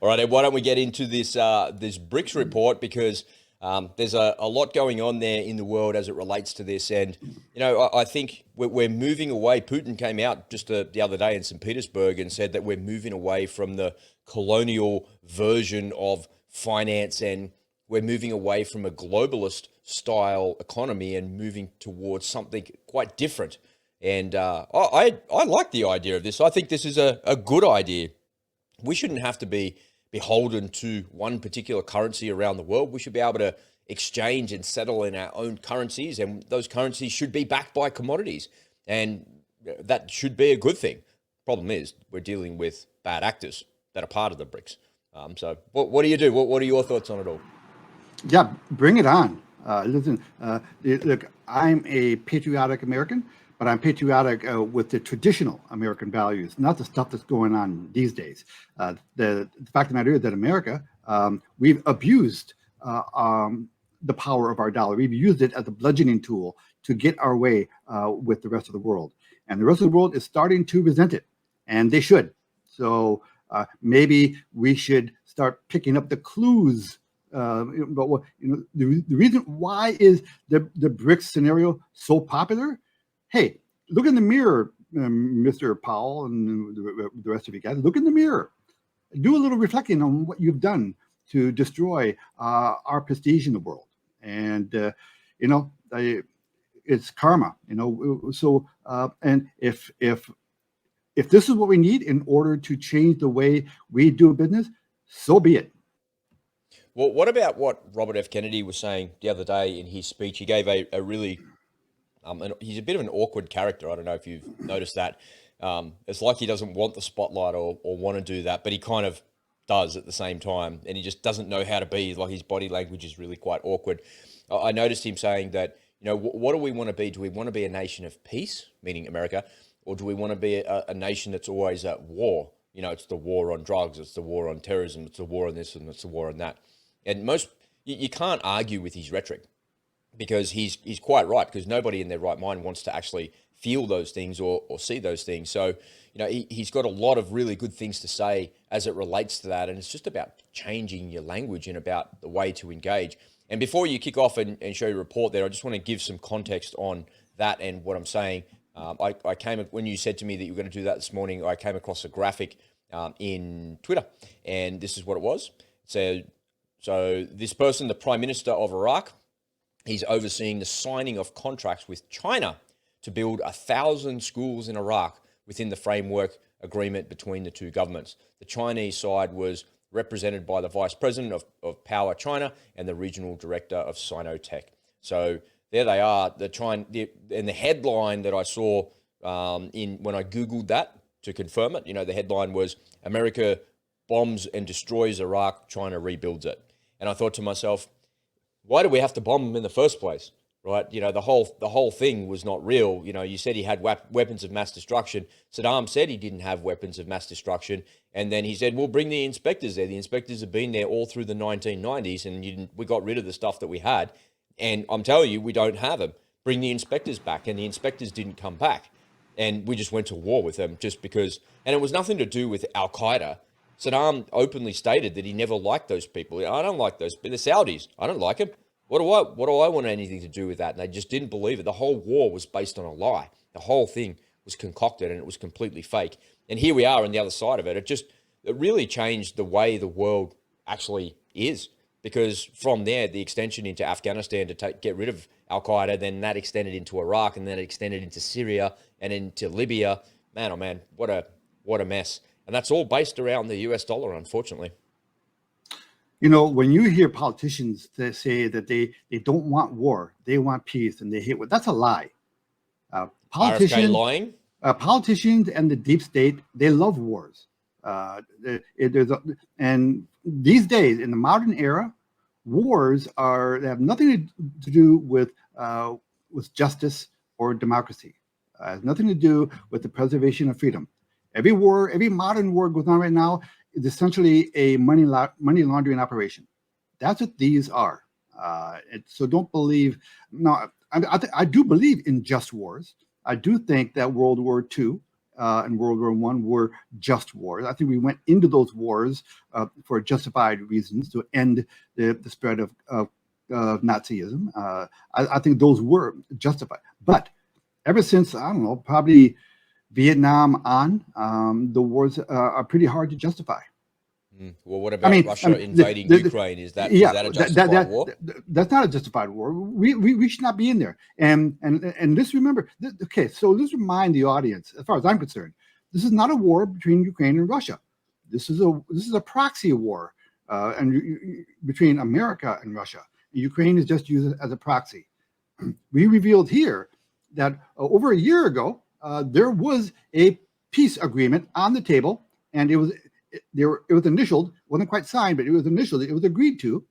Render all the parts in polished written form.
All right, Ed, why don't we get into this BRICS report, because there's a lot going on there in the world as it relates to this. And, I think we're moving away. Putin came out just the other day in St. Petersburg and said that we're moving away from the colonial version of finance, and we're moving away from a globalist style economy and moving towards something quite different. And I like the idea of this. I think this is a good idea. We shouldn't have to be beholden to one particular currency around the world. We should be able to exchange and settle in our own currencies, and those currencies should be backed by commodities, and that should be a good thing. Problem is, we're dealing with bad actors that are part of the BRICS. So what do you do? What are your thoughts on it all? Yeah, bring it on. Listen, look, I'm a patriotic American, but I'm patriotic with the traditional American values, not the stuff that's going on these days. The fact of the matter is that America, we've abused the power of our dollar. We've used it as a bludgeoning tool to get our way with the rest of the world. And the rest of the world is starting to resent it, and they should. So maybe we should start picking up the clues. But the reason why is the BRICS scenario so popular? Hey, look in the mirror, Mr. Powell and the rest of you guys. Look in the mirror. Do a little reflecting on what you've done to destroy our prestige in the world. And, it's karma, So, and if this is what we need in order to change the way we do business, so be it. Well, what about what Robert F. Kennedy was saying the other day in his speech? He gave a really he's a bit of an awkward character. I don't know if you've noticed that. It's like he doesn't want the spotlight or want to do that, but he kind of does at the same time, and he just doesn't know how to be. Like, his body language is really quite awkward. I noticed him saying that, what do we want to be? Do we want to be a nation of peace, meaning America, or do we want to be a nation that's always at war? It's the war on drugs, it's the war on terrorism, it's the war on this, and it's the war on that. And you can't argue with his rhetoric, because he's quite right, because nobody in their right mind wants to actually feel those things or see those things. So, he's got a lot of really good things to say as it relates to that. And it's just about changing your language and about the way to engage. And before you kick off and show your report there, I just want to give some context on that and what I'm saying. When you said to me that you were going to do that this morning, I came across a graphic in Twitter, and this is what it was. So this person, the Prime Minister of Iraq, he's overseeing the signing of contracts with China to build 1,000 schools in Iraq within the framework agreement between the two governments. The Chinese side was represented by the Vice President of Power China and the Regional Director of Sinotech. So there they are. And the headline that I saw when I Googled that to confirm it, the headline was, America bombs and destroys Iraq, China rebuilds it. And I thought to myself, why do we have to bomb them in the first place? Right? The whole thing was not real. You said he had weapons of mass destruction. Saddam said he didn't have weapons of mass destruction. And then he said, we'll bring the inspectors there. The inspectors have been there all through the 1990s, and we got rid of the stuff that we had. And I'm telling you, we don't have them. Bring the inspectors back. And the inspectors didn't come back. And we just went to war with them just because. And it was nothing to do with Al-Qaeda. Saddam openly stated that he never liked those people. I don't like those. The Saudis, I don't like them. What do I want anything to do with that? And they just didn't believe it. The whole war was based on a lie. The whole thing was concocted, and it was completely fake. And here we are on the other side of it. It really changed the way the world actually is, because from there, the extension into Afghanistan to get rid of Al-Qaeda, then that extended into Iraq, and then it extended into Syria and into Libya. Man, oh man, what a mess. And that's all based around the US dollar, unfortunately. When you hear politicians that say that they don't want war, they want peace, and they hate war, that's a lie. RFK lying? Politicians and the deep state, they love wars. And these days, in the modern era, wars they have nothing to do with justice or democracy. It has nothing to do with the preservation of freedom. Every modern war going on right now is essentially a money laundering operation. That's what these are. So don't believe. No, I do believe in just wars. I do think that World War II in World War I were just wars. I think we went into those wars for justified reasons to end the spread of Nazism. I think those were justified. But ever since, I don't know, probably Vietnam on, the wars are pretty hard to justify. Well, what about Russia invading Ukraine? Is that a justified war? That's not a justified war. We should not be in there. And let's remember. Okay, so let's remind the audience, as far as I'm concerned, this is not a war between Ukraine and Russia. This is a proxy war, and between America and Russia. Ukraine is just used as a proxy. We revealed here that over a year ago, there was a peace agreement on the table, and it was initialed, wasn't quite signed, but it was initialed, it was agreed to.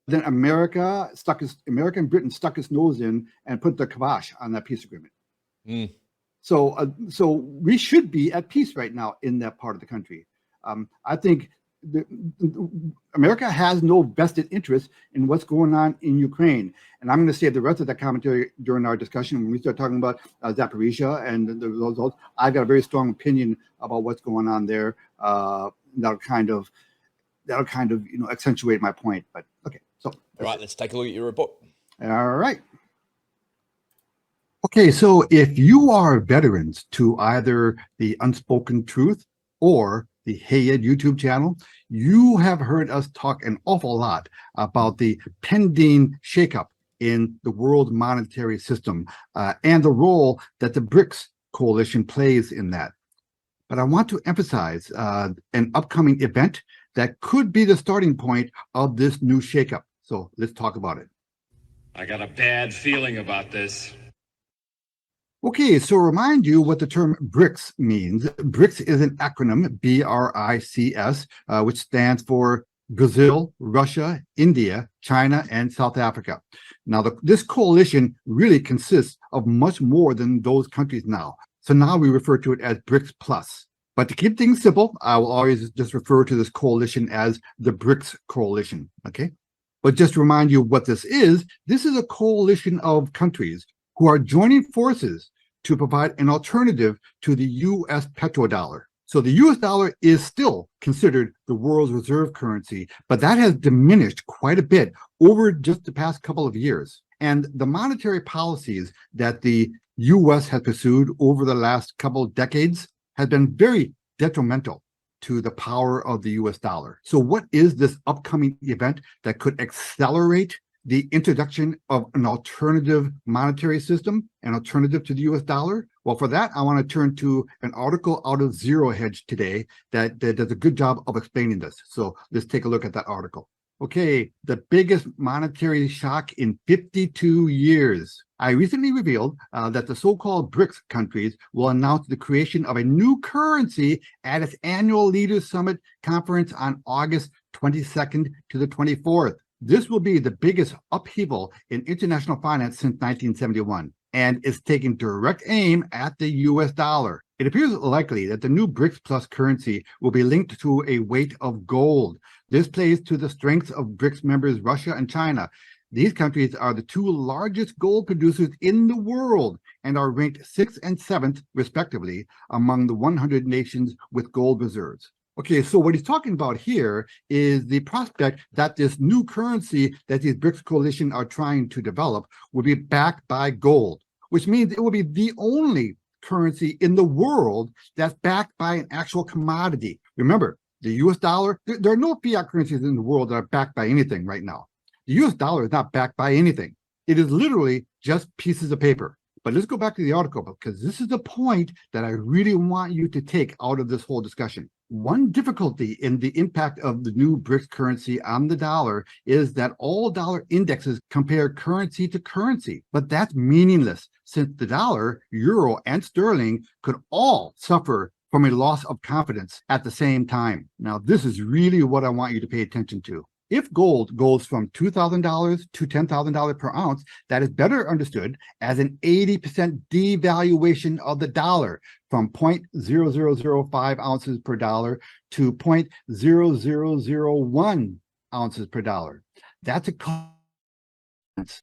Then America and Britain stuck its nose in and put the kibosh on that peace agreement. So we should be at peace right now in that part of the country. I think America has no vested interest in what's going on in Ukraine. And I'm going to save the rest of that commentary during our discussion when we start talking about Zaporizhia and the results. I've got a very strong opinion about what's going on there. That'll kind of accentuate my point. But okay, so all right, let's take a look at your report. All right. Okay, so if you are veterans to either the Unspoken Truth or the Hey Ed YouTube channel, you have heard us talk an awful lot about the pending shakeup in the world monetary system and the role that the BRICS coalition plays in that. But I want to emphasize an upcoming event that could be the starting point of this new shakeup. So let's talk about it. I got a bad feeling about this. Okay, so remind you what the term BRICS means. BRICS is an acronym, BRICS, which stands for Brazil, Russia, India, China, and South Africa. Now, this coalition really consists of much more than those countries now. So now we refer to it as BRICS Plus. But to keep things simple, I will always just refer to this coalition as the BRICS Coalition, okay? But just to remind you what this is a coalition of countries who are joining forces to provide an alternative to the U.S. petrodollar. So the U.S. dollar is still considered the world's reserve currency, but that has diminished quite a bit over just the past couple of years. And the monetary policies that the U.S. has pursued over the last couple of decades has been very detrimental to the power of the U.S. dollar. So what is this upcoming event that could accelerate the introduction of an alternative monetary system, an alternative to the US dollar? Well, for that, I want to turn to an article out of Zero Hedge today that does a good job of explaining this. So let's take a look at that article. Okay, the biggest monetary shock in 52 years. I recently revealed that the so-called BRICS countries will announce the creation of a new currency at its annual Leaders Summit conference on August 22nd to the 24th. This will be the biggest upheaval in international finance since 1971, and is taking direct aim at the US dollar. It appears likely that the new BRICS Plus currency will be linked to a weight of gold. This plays to the strengths of BRICS members Russia and China. These countries are the two largest gold producers in the world and are ranked 6th and 7th, respectively, among the 100 nations with gold reserves. Okay, so what he's talking about here is the prospect that this new currency that these BRICS coalition are trying to develop will be backed by gold, which means it will be the only currency in the world that's backed by an actual commodity. Remember, the US dollar, there are no fiat currencies in the world that are backed by anything right now. The US dollar is not backed by anything. It is literally just pieces of paper. But let's go back to the article, because this is the point that I really want you to take out of this whole discussion. One difficulty in the impact of the new BRICS currency on the dollar is that all dollar indexes compare currency to currency, but that's meaningless since the dollar, euro, and sterling could all suffer from a loss of confidence at the same time. Now, this is really what I want you to pay attention to. If gold goes from $2,000 to $10,000 per ounce, that is better understood as an 80% devaluation of the dollar from 0.0005 ounces per dollar to 0.0001 ounces per dollar. That's a cost,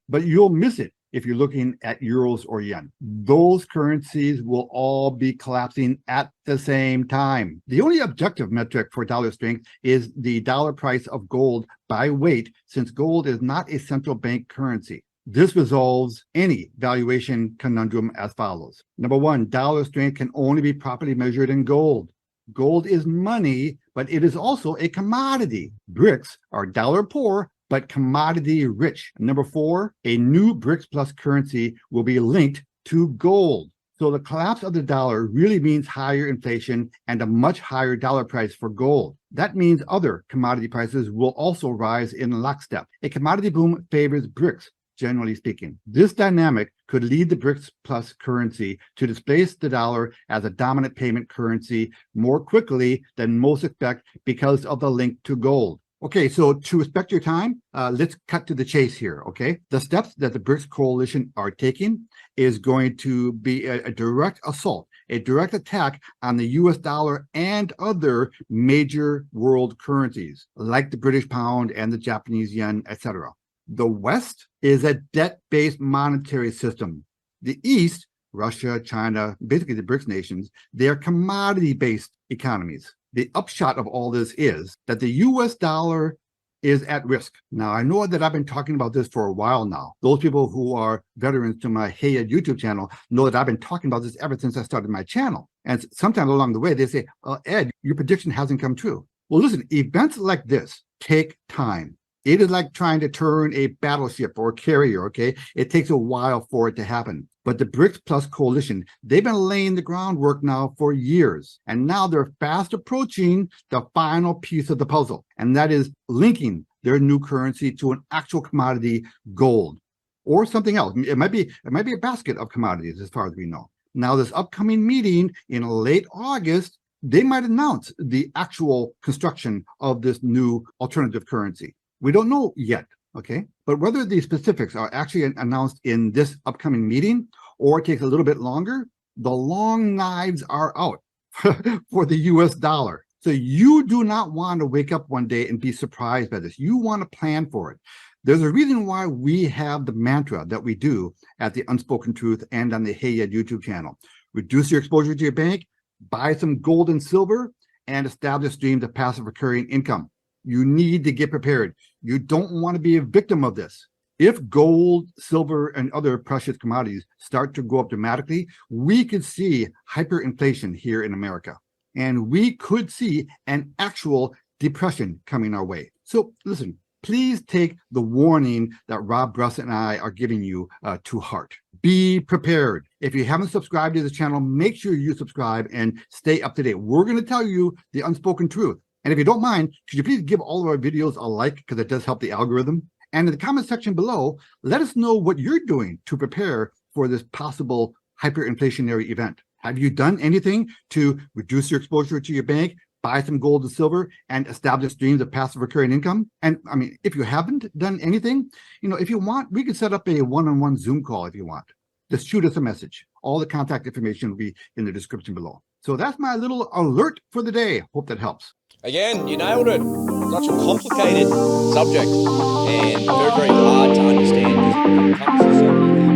but you'll miss it if you're looking at euros or yen. Those currencies will all be collapsing at the same time. The only objective metric for dollar strength is the dollar price of gold by weight, since gold is not a central bank currency. This resolves any valuation conundrum as follows. Number one, dollar strength can only be properly measured in gold. Gold is money, but it is also a commodity. BRICS are dollar poor, but commodity rich. Number four, a new BRICS plus currency will be linked to gold. So the collapse of the dollar really means higher inflation and a much higher dollar price for gold. That means other commodity prices will also rise in lockstep. A commodity boom favors BRICS, generally speaking. This dynamic could lead the BRICS plus currency to displace the dollar as a dominant payment currency more quickly than most expect because of the link to gold. Okay, so to respect your time, let's cut to the chase here, okay? The steps that the BRICS coalition are taking is going to be a direct assault, a direct attack on the US dollar and other major world currencies, like the British pound and the Japanese yen, etc. The West is a debt-based monetary system. The East, Russia, China, basically the BRICS nations, they're commodity-based economies. The upshot of all this is that the US dollar is at risk. Now, I know that I've been talking about this for a while now. Those people who are veterans to my Hey Ed YouTube channel know that I've been talking about this ever since I started my channel. And sometimes along the way, they say, Ed, your prediction hasn't come true. Well, listen, events like this take time. It is like trying to turn a battleship or carrier, okay? It takes a while for it to happen. But the BRICS Plus coalition, they've been laying the groundwork now for years. And now they're fast approaching the final piece of the puzzle. And that is linking their new currency to an actual commodity, gold, or something else. It might be a basket of commodities as far as we know. Now, this upcoming meeting in late August, they might announce the actual construction of this new alternative currency. We don't know yet, okay? But whether the specifics are actually announced in this upcoming meeting or it takes a little bit longer, the long knives are out for the US dollar. So you do not want to wake up one day and be surprised by this. You want to plan for it. There's a reason why we have the mantra that we do at the Unspoken Truth and on the Hey Ed YouTube channel. Reduce your exposure to your bank, buy some gold and silver, and establish streams of passive recurring income. You need to get prepared. You don't want to be a victim of this. If gold, silver, and other precious commodities start to go up dramatically, we could see hyperinflation here in America. And we could see an actual depression coming our way. So listen, please take the warning that Rob Bruss and I are giving you to heart. Be prepared. If you haven't subscribed to this channel, make sure you subscribe and stay up to date. We're going to tell you the unspoken truth. And if you don't mind, could you please give all of our videos a like, because it does help the algorithm? And in the comment section below, let us know what you're doing to prepare for this possible hyperinflationary event. Have you done anything to reduce your exposure to your bank, buy some gold and silver, and establish streams of passive recurring income? And I mean, if you haven't done anything, if you want, we can set up a one-on-one Zoom call if you want. Just shoot us a message. All the contact information will be in the description below. So that's my little alert for the day. Hope that helps. Again, you nailed it. Such a complicated subject and very, very hard to understand because it encompasses so many things.